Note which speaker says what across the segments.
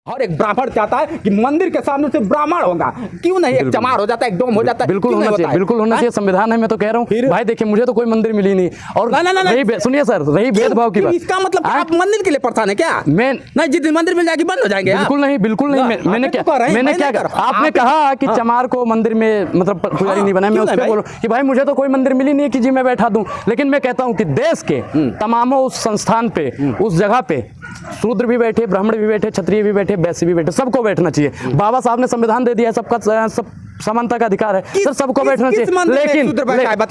Speaker 1: और एक ब्राह्मण चाहता है कि मंदिर के सामने से ब्राह्मण होगा, क्यों नहीं? एक चमार हो जाता है, एक डोम हो जाता है,
Speaker 2: बिल्कुल होना चाहिए, बिल्कुल होना चाहिए। संविधान है, मैं तो कह रहा हूँ भाई। देखिए, मुझे तो कोई मंदिर मिली नहीं। और सुनिए सर, रही भेदभाव की बात,
Speaker 1: इसका मतलब आप मंदिर के लिए परेशान है क्या?
Speaker 2: मैं
Speaker 1: नहीं, जिस दिन मंदिर मिल जाएगी बंद हो जाएंगे।
Speaker 2: बिल्कुल नहीं, बिल्कुल नहीं। मैंने क्या आपने कहा कि चमार को मंदिर में मतलब पुजारी नहीं बनाया। मैं उस पर बोलूं कि भाई मुझे तो कोई मंदिर मिली नहीं कि जी मैं बैठा दूं। लेकिन मैं कहता हूं कि देश के तमामों उस संस्थान पे, उस जगह पे शूद्र भी बैठे, ब्राह्मण भी बैठे, क्षत्रिय भी बैठे, वैश्य भी बैठे, सबको बैठना चाहिए। बाबा साहब ने संविधान दे दिया है, सबका सब समानता का अधिकार है सर, सबको बैठना चाहिए। लेकिन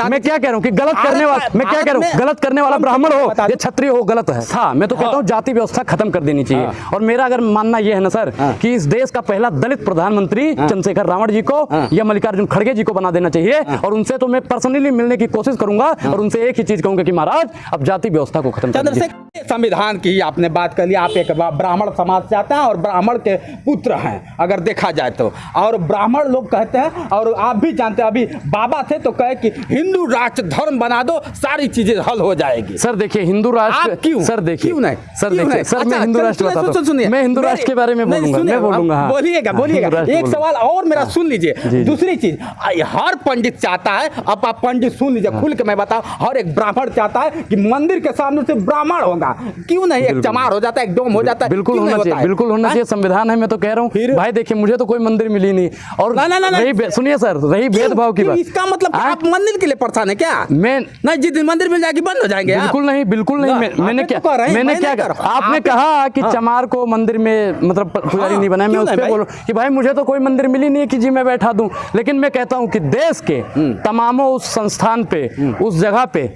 Speaker 2: मैं क्या कह रहा हूँ कि गलत करने वाला, मैं क्या कह रहा हूँ, गलत करने वाला ब्राह्मण हो या क्षत्रिय हो, गलत है। हाँ, मैं तो कहता हूँ जाति व्यवस्था खत्म कर देनी चाहिए। और मेरा अगर मानना यह है ना सर कि इस देश का पहला दलित प्रधानमंत्री चंद्रशेखर रावण जी को या मल्लिकार्जुन खड़गे जी को बना देना चाहिए। और उनसे तो मैं पर्सनली मिलने की कोशिश करूंगा और उनसे एक ही चीज कहूंगा कि महाराज अब जाति व्यवस्था को खत्म कर दीजिए।
Speaker 1: संविधान की आपने बात कर ली, आप एक ब्राह्मण समाज से आते हैं और ब्राह्मण के पुत्र हैं अगर देखा जाए तो। और ब्राह्मण लोग कहते हैं, और आप भी जानते हैं, अभी बाबा थे तो कहे कि हिंदू राष्ट्र धर्म बना दो, सारी चीजें हल हो जाएगी।
Speaker 2: सर देखिए, हिंदू राष्ट्र
Speaker 1: क्यों?
Speaker 2: सर देखिए,
Speaker 1: क्यों नहीं?
Speaker 2: सर देखिए, सर मैं हिंदू राष्ट्र बताता हूं, मैं हिंदू राष्ट्र के बारे में बोलूंगा, मैं बोलूंगा।
Speaker 1: बोलिएगा। एक सवाल और मेरा सुन लीजिए। दूसरी चीज, हर पंडित चाहता है, अब आप पंडित सुन लीजिए खुल के मैं बताऊं, हर एक ब्राह्मण चाहता है कि मंदिर के सामने से ब्राह्मण होगा, क्यों नहीं? एक चमार हो जाता है, एक डोम हो जाता है।
Speaker 2: बिल्कुल होना चाहिए, बिल्कुल होना चाहिए। संविधान है, मैं तो कह रहा हूँ भाई। देखिए, मुझे तो कोई मंदिर मिली नहीं। और सुनिए सर, रही भेदभाव की बात,
Speaker 1: इसका मतलब आप मंदिर के लिए परेशान है क्या?
Speaker 2: मैं
Speaker 1: नहीं, जिस दिन मंदिर मिल जाएगी बंद हो जाएंगे।
Speaker 2: बिल्कुल नहीं, बिल्कुल नहीं। मैंने क्या आपने कहा कि चमार को मंदिर में मतलब पुजारी नहीं बनाया। मैं उस पर बोलूं कि भाई मुझे तो कोई मंदिर मिली नहीं कि जी मैं बैठा दूं। लेकिन मैं कहता हूं कि देश के तमामों उस संस्थान पे, उस जगह पे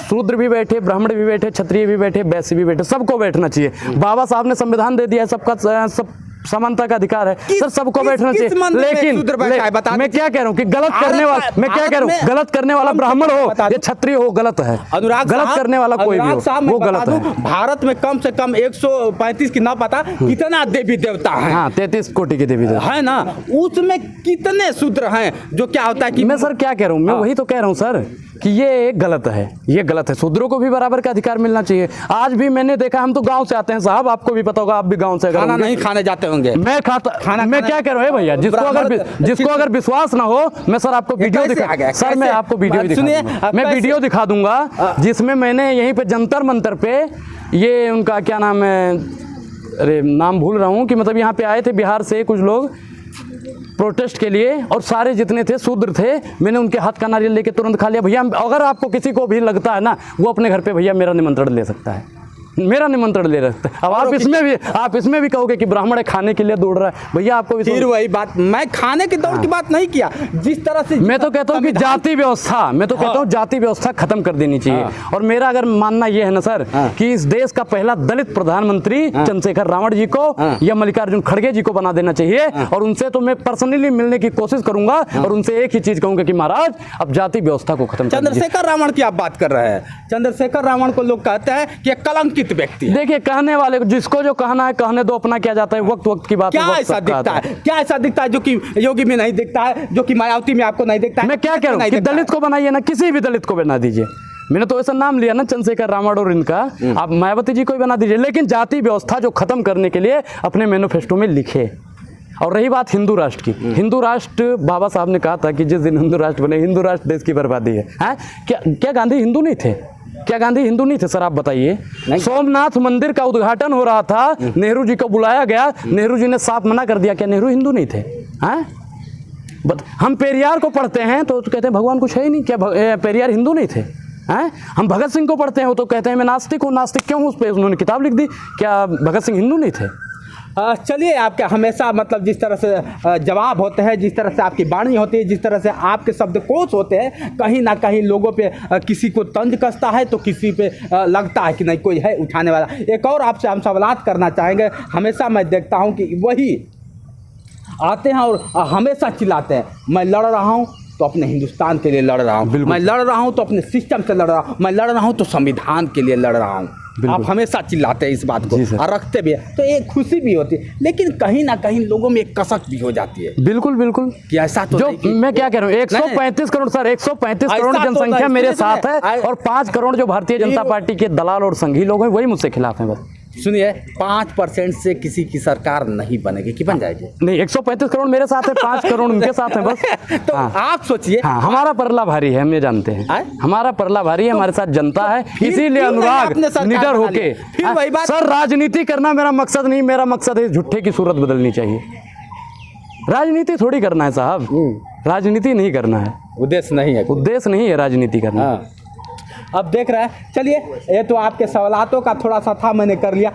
Speaker 2: शूद्र भी बैठे, ब्राह्मण भी बैठे, क्षत्रिय भी बैठे, वैश्य भी बैठे, सबको बैठना चाहिए। बाबा साहब ने संविधान दे दिया है, सबका सब समानता का अधिकार है सर, सबको बैठना चाहिए। लेकिन मैं क्या कह रहा हूँ कि गलत करने वाला, मैं क्या कह रहा हूँ, गलत करने वाला ब्राह्मण हो या क्षत्रिय हो, गलत है। गलत करने वाला कोई भी हो, वो गलत है।
Speaker 1: भारत में कम से कम 135 की ना पता कितना देवी देवता है।
Speaker 2: हाँ, 33 कोटि के देवी देवता
Speaker 1: है ना, उसमें कितने शूद्र हैं? जो क्या होता है कि
Speaker 2: मैं सर क्या कह रहा हूँ, मैं वही तो कह रहा हूँ सर कि ये गलत है, ये गलत है। शूद्रों को भी बराबर का अधिकार मिलना चाहिए। आज भी मैंने देखा, हम तो गांव से आते हैं साहब, आपको भी पता होगा, आप भी गांव से
Speaker 1: खाना नहीं खाने जाते होंगे।
Speaker 2: मैं खाता खाना, मैं क्या कह रहा हूँ भैया, जिसको अगर विश्वास ना हो, मैं सर आपको वीडियो दिखा, सर मैं आपको वीडियो दिखा दूंगा जिसमें मैंने यहीं पे जंतर मंतर पे, ये उनका क्या नाम है, अरे नाम भूल रहा हूँ, कि मतलब यहाँ पे आए थे बिहार से कुछ लोग प्रोटेस्ट के लिए, और सारे जितने थे शूद्र थे, मैंने उनके हाथ का नारियल लेके तुरंत खा लिया। भैया अगर आपको किसी को भी लगता है ना, वो अपने घर पे भैया मेरा निमंत्रण ले सकता है, मेरा निमंत्रण ले सकते हैं। अब आप इसमें भी कहोगे कि ब्राह्मण खाने के लिए दौड़ रहा है, भैया आपको
Speaker 1: फिर वही बात, मैं खाने की दौड़ की बात नहीं किया। जिस तरह से
Speaker 2: मैं तो कहता हूँ कि जाति व्यवस्था, मैं तो कहता हूँ जाति व्यवस्था खत्म कर देनी चाहिए। और मेरा अगर मानना यह है ना सर कि इस देश का पहला दलित प्रधानमंत्री चंद्रशेखर रावण जी को या मल्लिकार्जुन खड़गे जी को बना देना चाहिए। और उनसे तो मैं पर्सनली मिलने की कोशिश करूंगा और उनसे एक ही चीज कहूंगा कि महाराज अब जाति व्यवस्था को खत्म।
Speaker 1: चंद्रशेखर रावण की आप बात कर रहे हैं, चंद्रशेखर रावण को लोग कहते हैं कि कलंकित व्यक्ति।
Speaker 2: देखिए, कहने वाले को जिसको जो कहना है कहने दो, अपना क्या जाता है, वक्त वक्त की बात।
Speaker 1: क्या ऐसा दिखता है, क्या ऐसा दिखता है जो कि योगी में नहीं दिखता है, जो कि मायावती में आपको नहीं दिखता है?
Speaker 2: मैं क्या कह रहा हूँ कि दलित को बनाइए ना, किसी भी दलित को बना दीजिए। मैंने तो ऐसा नाम लिया ना चंद्रशेखर रावण और इनका, आप मायावती जी को ही बना दीजिए, लेकिन जाति व्यवस्था जो खत्म करने के लिए अपने मैनिफेस्टो में लिखे। और रही बात हिंदू राष्ट्र की, हिंदू राष्ट्र बाबा साहब ने कहा था कि जिस दिन हिंदू राष्ट्र बने, हिंदू राष्ट्र देश की बर्बादी है। क्या गांधी हिंदू नहीं थे? क्या गांधी हिंदू नहीं थे सर? आप बताइए। सोमनाथ मंदिर का उद्घाटन हो रहा था, नेहरू जी को बुलाया गया, नेहरू जी ने साफ मना कर दिया। क्या नेहरू हिंदू नहीं थे? हम पेरियार को पढ़ते हैं तो कहते हैं भगवान कुछ है ही नहीं। क्या पेरियार हिंदू नहीं थे? हम भगत सिंह को पढ़ते हैं तो कहते हैं मैं नास्तिक हूँ। नास्तिक क्यों? उस पर उन्होंने किताब लिख दी। क्या भगत सिंह हिंदू नहीं थे?
Speaker 1: चलिए, आपके हमेशा मतलब जिस तरह से जवाब होते हैं, जिस तरह से आपकी वाणी होती है, जिस तरह से आपके शब्दकोश होते हैं, कहीं ना कहीं लोगों पे किसी को तंज कसता है तो किसी पे लगता है कि नहीं कोई है उठाने वाला। एक और आपसे हम सवालात करना चाहेंगे। हमेशा मैं देखता हूं कि वही आते हैं और हमेशा चिल्लाते हैं, मैं लड़ रहा हूं तो अपने हिंदुस्तान के लिए लड़ रहा हूँ, मैं लड़ रहा हूँ तो अपने सिस्टम से लड़ रहा हूँ, मैं लड़ रहा हूँ तो संविधान के लिए लड़ रहा हूँ। आप हमेशा चिल्लाते हैं इस बात को और रखते भी हैं, तो एक खुशी भी होती है, लेकिन कहीं ना कहीं लोगों में एक कसक भी हो जाती है।
Speaker 2: बिल्कुल बिल्कुल
Speaker 1: कि ऐसा तो
Speaker 2: जो मैं क्या कह रहा हूँ, 135 करोड़ सर, 135 करोड़ जनसंख्या मेरे साथ है और 5 करोड़ जो भारतीय जनता पार्टी के दलाल और संघी लोग हैं वही मुझसे खिलाफ हैं। बस
Speaker 1: सुनिए 5% से किसी की सरकार नहीं बनेगी कि बन जाएगी?
Speaker 2: नहीं, 135 करोड़ मेरे साथ है, 5 करोड़ उनके साथ है बस।
Speaker 1: तो आप सोचिए।
Speaker 2: हाँ, हमारा परला भारी है, हम ये जानते हैं। हमारा परला भारी है, हमारे साथ जनता है, इसीलिए अनुराग निडर होके। सर, राजनीति करना मेरा मकसद नहीं, मेरा मकसद है झूठे की सूरत बदलनी चाहिए। राजनीति थोड़ी करना है साहब, राजनीति नहीं करना है,
Speaker 1: उद्देश्य नहीं है,
Speaker 2: उद्देश्य नहीं है राजनीति करना।
Speaker 1: अब देख रहे हैं, चलिए ये तो आपके सवालों का थोड़ा सा था, मैंने कर लिया।